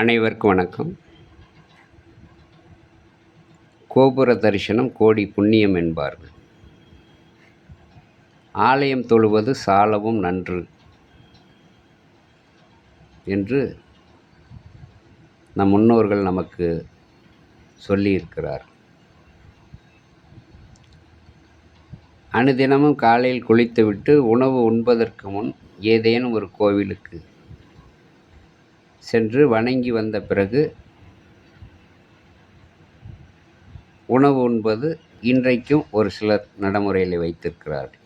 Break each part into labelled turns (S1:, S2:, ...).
S1: அனைவருக்கும் வணக்கம். கோபுர தரிசனம் கோடி புண்ணியம் என்பார்கள். ஆலயம் தொழுவது சாலவும் நன்று என்று நம் முன்னோர்கள் நமக்கு சொல்லியிருக்கிறார். அனுதினமும் காலையில் குளித்துவிட்டு உணவு உண்பதற்கு முன் ஏதேனும் ஒரு கோவிலுக்கு சென்று வணங்கி வந்த பிறகு உணவு உண்பது இன்றைக்கும் ஒரு சிலர் நடைமுறையில் வைத்திருக்கிறார்கள்.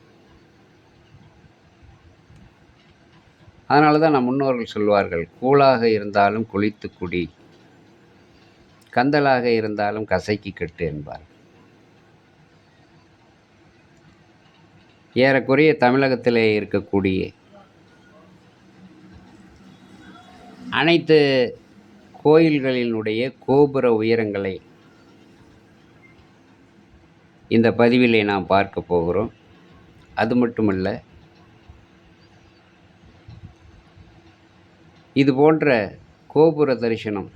S1: அதனால தான் நம் முன்னோர்கள் சொல்வார்கள், கூழாக இருந்தாலும் குளித்து குடி, கந்தலாக இருந்தாலும் கசக்கி கட்டு என்பார். ஏறக்குறைய தமிழகத்திலே இருக்கக்கூடிய அனைத்து கோயில்களினுடைய கோபுர உயரங்களை இந்த பதிவிலே நாம் பார்க்க போகிறோம். அது மட்டுமல்ல, இது போன்ற கோபுர தரிசனம்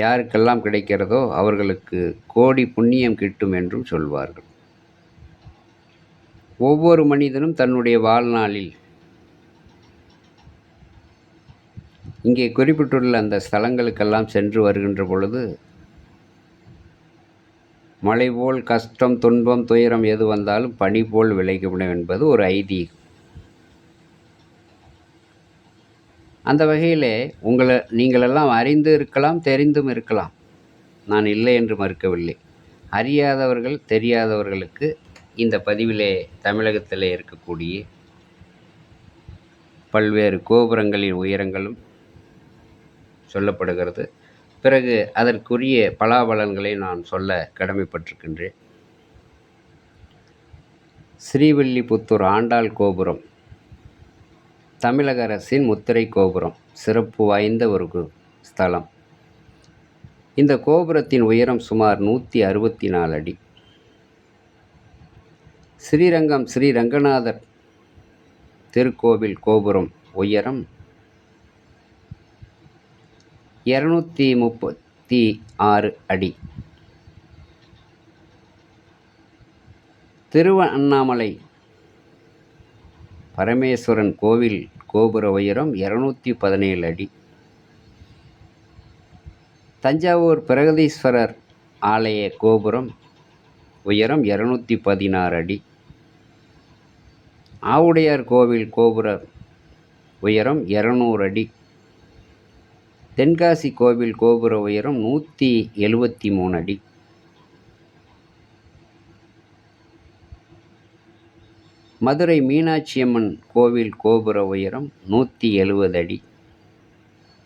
S1: யாருக்கெல்லாம் கிடைக்கிறதோ அவர்களுக்கு கோடி புண்ணியம் கிட்டும் என்றும் சொல்வார்கள். ஒவ்வொரு மனிதனும் தன்னுடைய வாழ்நாளில் இங்கே குறிப்பிட்டுள்ள அந்த ஸ்தலங்களுக்கெல்லாம் சென்று வருகின்ற பொழுது மழை போல் கஷ்டம், துன்பம், துயரம் எது வந்தாலும் பனி போல் விலகிவிடும் என்பது ஒரு ஐதீகம். அந்த வகையிலே நீங்களெல்லாம் அறிந்து இருக்கலாம், தெரிந்தும் இருக்கலாம். நான் இல்லை என்று மறுக்கவில்லை. அறியாதவர்கள், தெரியாதவர்களுக்கு இந்த பதிவிலே தமிழகத்திலே இருக்கக்கூடிய பல்வேறு கோபுரங்களின் உயரங்களும் சொல்லப்படுகிறது. பிறகு அதற்குரிய பலாபலன்களை நான் சொல்ல கடமைப்பட்டிருக்கின்றேன். ஸ்ரீவில்லிபுத்தூர் ஆண்டாள் கோபுரம் தமிழக அரசின் முத்திரை கோபுரம், சிறப்பு வாய்ந்த ஒரு ஸ்தலம். இந்த கோபுரத்தின் உயரம் சுமார் 164 அடி. ஸ்ரீரங்கம் ஸ்ரீ ரங்கநாதர் திருக்கோவில் கோபுரம் உயரம் 236 அடி. திருவண்ணாமலை பரமேஸ்வரன் கோவில் கோபுர உயரம் 217 அடி. தஞ்சாவூர் பிரகதீஸ்வரர் ஆலய கோபுரம் உயரம் 216 அடி. ஆவுடையார் கோவில் கோபுர உயரம் 200 அடி. தென்காசி கோவில் கோபுர உயரம் 173 அடி. மதுரை மீனாட்சியம்மன் கோவில் கோபுர உயரம் 170 அடி.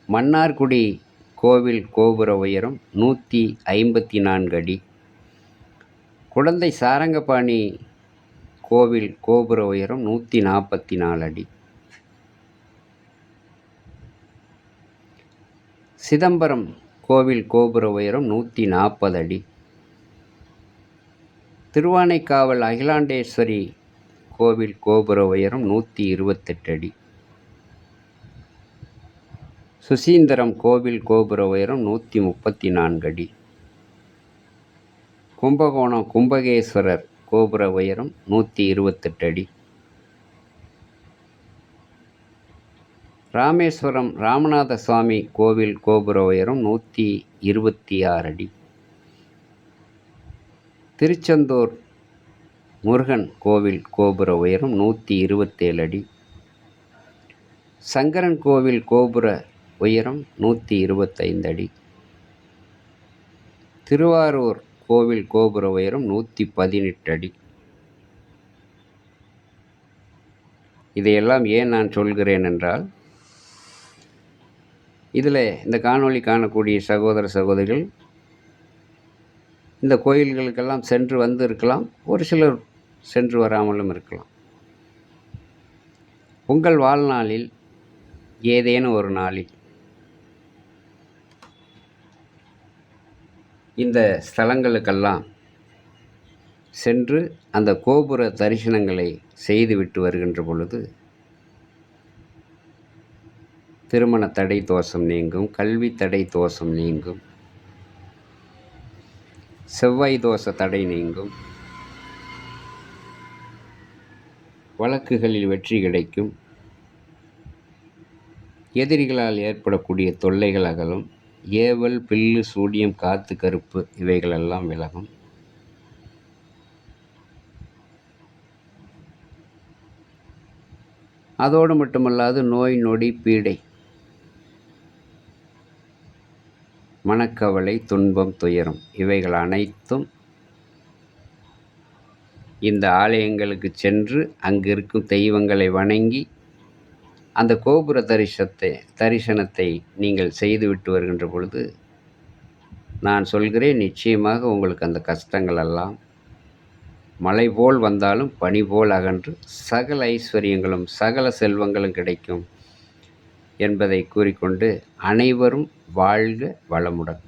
S1: மன்னார்குடி கோவில் கோபுர உயரம் 154 அடி. குடந்தை சாரங்கபாணி கோவில் கோபுர உயரம் 144 அடி. சிதம்பரம் கோவில் கோபுர உயரம் 140 அடி. திருவானைக்காவல் அகிலாண்டேஸ்வரி கோவில் கோபுர உயரம் 128 அடி. சுசீந்திரம் கோவில் கோபுர உயரம் 134 அடி. கும்பகோணம் கும்பகேஸ்வரர் கோபுர உயரம் 128 அடி. ராமேஸ்வரம் ராமநாத சுவாமி கோவில் கோபுர உயரம் 126 அடி. திருச்செந்தூர் முருகன் கோவில் கோபுர உயரம் 127 அடி. சங்கரன் கோவில் கோபுர உயரம் 125 அடி. திருவாரூர் கோவில் கோபுர உயரம் 118 அடி. இதையெல்லாம் ஏன் நான் சொல்கிறேன் என்றால், இதில் இந்த காணொளி காணக்கூடிய சகோதர சகோதரிகள் இந்த கோயில்களுக்கெல்லாம் சென்று வந்து இருக்கலாம், ஒரு சிலர் சென்று வராமலும் இருக்கலாம். உங்கள் வாழ்நாளில் ஏதேனும் ஒரு நாளில் இந்த ஸ்தலங்களுக்கெல்லாம் சென்று அந்த கோபுர தரிசனங்களை செய்துவிட்டு வருகின்ற பொழுது திருமண தடை தோஷம் நீங்கும், கல்வி தடை தோஷம் நீங்கும், செவ்வாய் தோஷ தடை நீங்கும், வழக்குகளில் வெற்றி கிடைக்கும், எதிரிகளால் ஏற்படக்கூடிய தொல்லைகள் அகலும், ஏவல் பில்லு சூடியம் காத்து கருப்பு இவைகளெல்லாம் விலகும். அதோடு மட்டுமல்லாது நோய் நொடி பீடை, மனக்கவலை, துன்பம், துயரம் இவைகள் அனைத்தும் இந்த ஆலயங்களுக்கு சென்று அங்கு இருக்கும் தெய்வங்களை வணங்கி அந்த கோபுர தரிசனத்தை நீங்கள் செய்துவிட்டு வருகின்ற பொழுது நான் சொல்கிறேன், நிச்சயமாக உங்களுக்கு அந்த கஷ்டங்கள் எல்லாம் மழை போல் வந்தாலும் பனி போல் அகன்று சகல ஐஸ்வர்யங்களும் சகல செல்வங்களும் கிடைக்கும் என்பதை கூறிக்கொண்டு அனைவரும் வாழ்க வளமுடன்.